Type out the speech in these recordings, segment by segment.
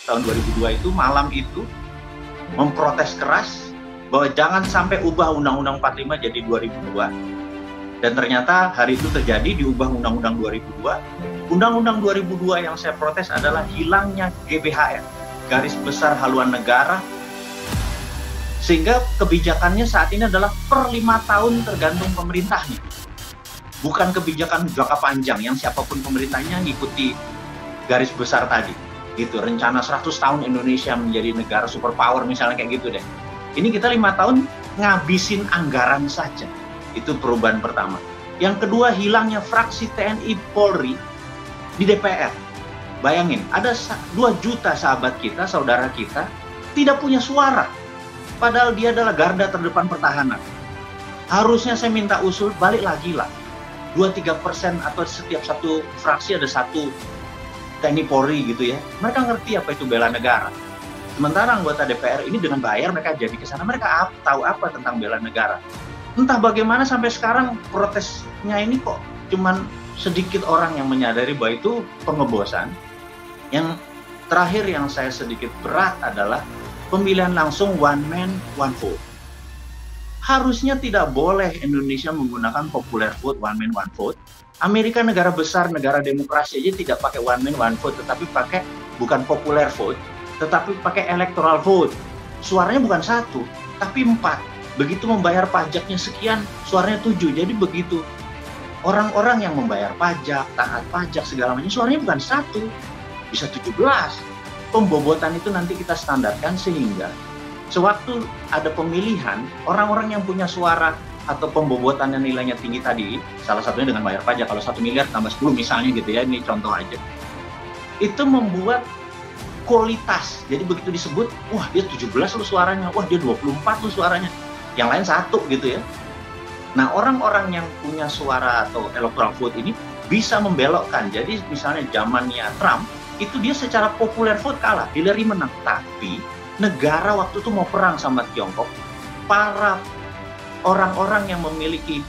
tahun 2002 itu, malam itu memprotes keras bahwa jangan sampai ubah Undang-Undang 45 jadi 2002. Dan ternyata hari itu terjadi, diubah Undang-Undang 2002. Undang-Undang 2002 yang saya protes adalah hilangnya GBHN, Garis Besar Haluan Negara, sehingga kebijakannya saat ini adalah per 5 tahun tergantung pemerintahnya. Bukan kebijakan jangka panjang yang siapapun pemerintahnya ngikuti garis besar tadi. Gitu, rencana 100 tahun Indonesia menjadi negara superpower misalnya kayak gitu deh. Ini kita 5 tahun ngabisin anggaran saja. Itu perubahan pertama. Yang kedua, hilangnya fraksi TNI Polri di DPR. Bayangin, ada 2 juta sahabat kita, saudara kita, tidak punya suara. Padahal dia adalah garda terdepan pertahanan. Harusnya saya minta usul, balik lagi lah. 2-3% atau setiap satu fraksi ada 1 TNI Polri gitu ya. Mereka ngerti apa itu bela negara. Sementara anggota DPR ini dengan bayar mereka jadi ke sana, mereka tahu apa tentang bela negara. Entah bagaimana sampai sekarang protesnya ini kok cuman sedikit orang yang menyadari bahwa itu pengebosan. Yang terakhir yang saya sedikit berat adalah pemilihan langsung one man, one vote. Harusnya tidak boleh Indonesia menggunakan popular vote, one man, one vote. Amerika negara besar, negara demokrasi aja tidak pakai one man, one vote, tetapi pakai bukan popular vote, tetapi pakai electoral vote. Suaranya bukan 1, tapi 4. Begitu membayar pajaknya sekian, suaranya 7. Jadi begitu orang-orang yang membayar pajak, taat pajak, segala macam, suaranya bukan 1, bisa 17. Pembobotan itu nanti kita standarkan sehingga sewaktu ada pemilihan, orang-orang yang punya suara atau pembobotan yang nilainya tinggi tadi, salah satunya dengan bayar pajak, kalau 1 miliar tambah 10 misalnya gitu ya, ini contoh aja. Itu membuat kualitas, jadi begitu disebut, wah dia 17 loh suaranya, wah dia 24 loh suaranya, yang lain 1 gitu ya. Nah, orang-orang yang punya suara atau electoral vote ini bisa membelokkan. Jadi misalnya zamannya Trump, itu dia secara popular vote kalah, Hillary menang. Tapi negara waktu itu mau perang sama Tiongkok, para orang-orang yang memiliki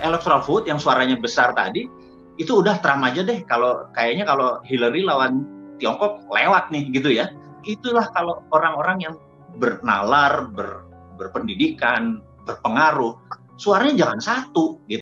electoral vote yang suaranya besar tadi, itu udah Trump aja deh, kayaknya kalau Hillary lawan Tiongkok lewat nih gitu ya. Itulah kalau orang-orang yang bernalar, berpendidikan, berpengaruh, suaranya jangan 1 gitu.